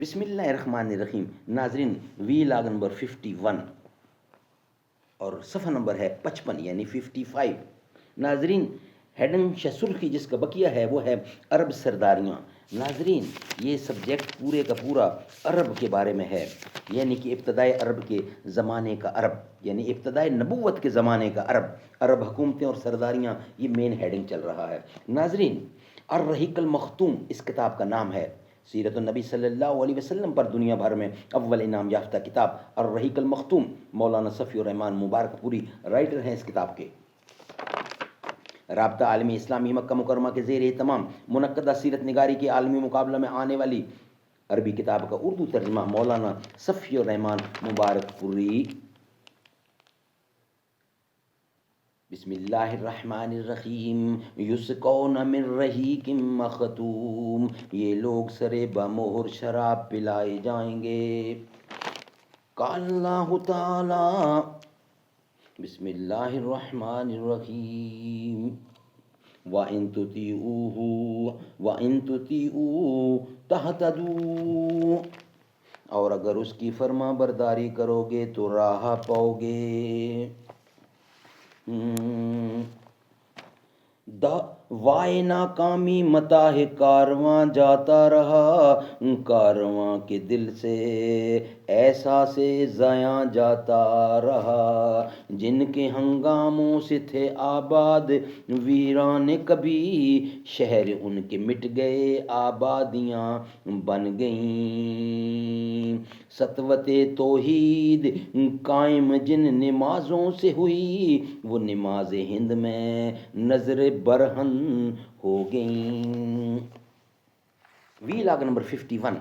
بسم اللہ الرحمن الرحیم. ناظرین، وی لاگ نمبر 51 اور صفحہ نمبر ہے 55 یعنی 55. ناظرین، ہیڈنگ سرخی جس کا بقیہ ہے وہ ہے عرب سرداریاں. ناظرین، یہ سبجیکٹ پورے کا پورا عرب کے بارے میں ہے، یعنی کہ ابتدائے عرب کے زمانے کا عرب، یعنی ابتدائے نبوت کے زمانے کا عرب حکومتیں اور سرداریاں، یہ مین ہیڈنگ چل رہا ہے. ناظرین، الرحیق المختوم اس کتاب کا نام ہے. سیرت النبی صلی اللہ علیہ وسلم پر دنیا بھر میں اول انعام یافتہ کتاب الرحیق المختوم. مولانا صفی الرحمان مبارک پوری رائٹر ہیں اس کتاب کے. رابطہ عالمی اسلامی مکہ مکرمہ کے زیر اہتمام منعقدہ سیرت نگاری کے عالمی مقابلہ میں آنے والی عربی کتاب کا اردو ترجمہ مولانا صفی الرحمان مبارک پوری. بسم اللہ الرحمن الرحیم. یسقون من رحیق مختوم، یہ لوگ سرے بمہر شراب پلائے جائیں گے. قال اللہ تعالی بسم اللہ الرحمن الرحیم. وَإِن تُطِيعُوهُ تَهْتَدُوا، اور اگر اس کی فرما برداری کرو گے تو راہ پاؤ گے. وائے ناکامی متاح کارواں جاتا رہا، کارواں کے دل سے احساس زیاں جاتا رہا. جن کے ہنگاموں سے تھے آباد ویران کبھی، شہر ان کے مٹ گئے آبادیاں بن گئیں. سطوت توحید قائم جن نمازوں سے ہوئی، وہ نماز ہند میں نظر برہن ہو گئیں. وی لاگ نمبر 51.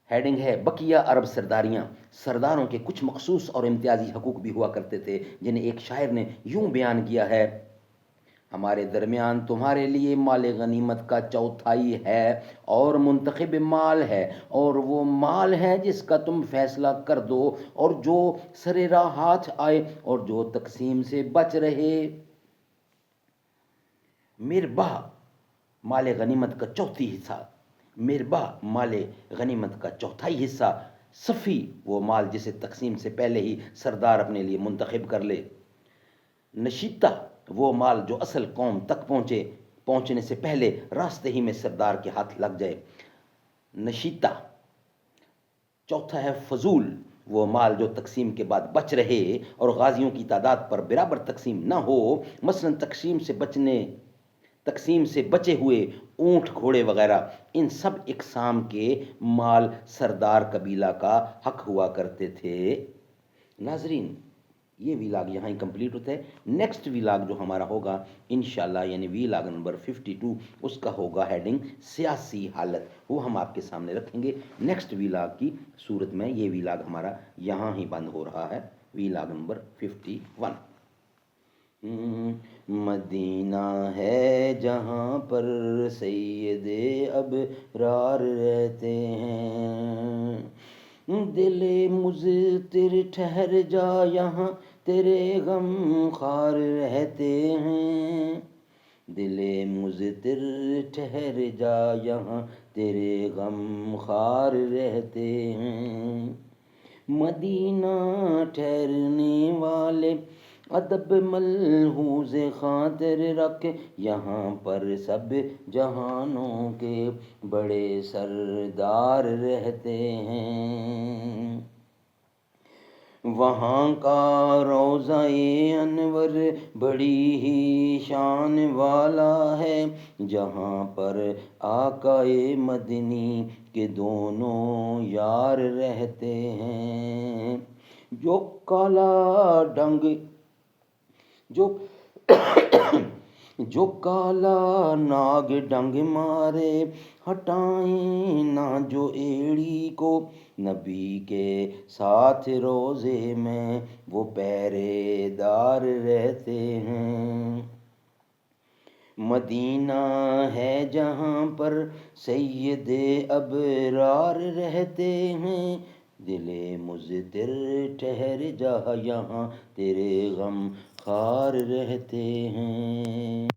ہیڈنگ ہے بقیہ عرب سرداریاں. سرداروں کے کچھ مخصوص اور امتیازی حقوق بھی ہوا کرتے تھے، جنہیں ایک شاعر نے یوں بیان کیا ہے: ہمارے درمیان تمہارے لیے مال غنیمت کا چوتھائی ہے اور منتخب مال ہے، اور وہ مال ہے جس کا تم فیصلہ کر دو، اور جو سرے راہ ہاتھ آئے اور جو تقسیم سے بچ رہے. میرباہ مال غنیمت کا چوتھی حصہ، میرباہ مال غنیمت کا چوتھائی حصہ. صفی وہ مال جسے تقسیم سے پہلے ہی سردار اپنے لیے منتخب کر لے. نشیتہ وہ مال جو اصل قوم تک پہنچنے سے پہلے راستے ہی میں سردار کے ہاتھ لگ جائے. نشیتہ. چوتھا ہے فضول وہ مال جو تقسیم کے بعد بچ رہے اور غازیوں کی تعداد پر برابر تقسیم نہ ہو، مثلا تقسیم سے بچے ہوئے اونٹ گھوڑے وغیرہ. ان سب اقسام کے مال سردار قبیلہ کا حق ہوا کرتے تھے. ناظرین، یہ ویلاگ یہاں ہی کمپلیٹ ہوتا ہے. نیکسٹ ویلاگ جو ہمارا ہوگا انشاءاللہ، یعنی ویلاگ نمبر 52، اس کا ہوگا ہیڈنگ سیاسی حالت. وہ ہم آپ کے سامنے رکھیں گے نیکسٹ ویلاگ کی صورت میں. یہ ویلاگ ہمارا یہاں ہی بند ہو رہا ہے. Vlog number 51. مدینہ ہے جہاں پر سید ابرار رہتے ہیں، دل مضطر ٹھہر جا یہاں تیرے غم خار رہتے ہیں. دل مضطر ٹھہر جا یہاں تیرے غم خار رہتے ہیں. مدینہ ٹھہرنے والے ادب ملحوظ خاطر رکھ، یہاں پر سب جہانوں کے بڑے سردار رہتے ہیں. وہاں کا روضہ انور بڑی ہی شان والا ہے، جہاں پر آقائے مدنی کے دونوں یار رہتے ہیں. جو کالا ناگ ڈنگ مارے، ہٹائیں نہ جو ایڑی کو، نبی کے ساتھ روضے میں وہ پہرے دار رہتے ہیں. مدینہ ہے جہاں پر سید ابرار رہتے ہیں، دل مضطر ٹھہر جا یہاں تیرے غم خار رہتے ہیں.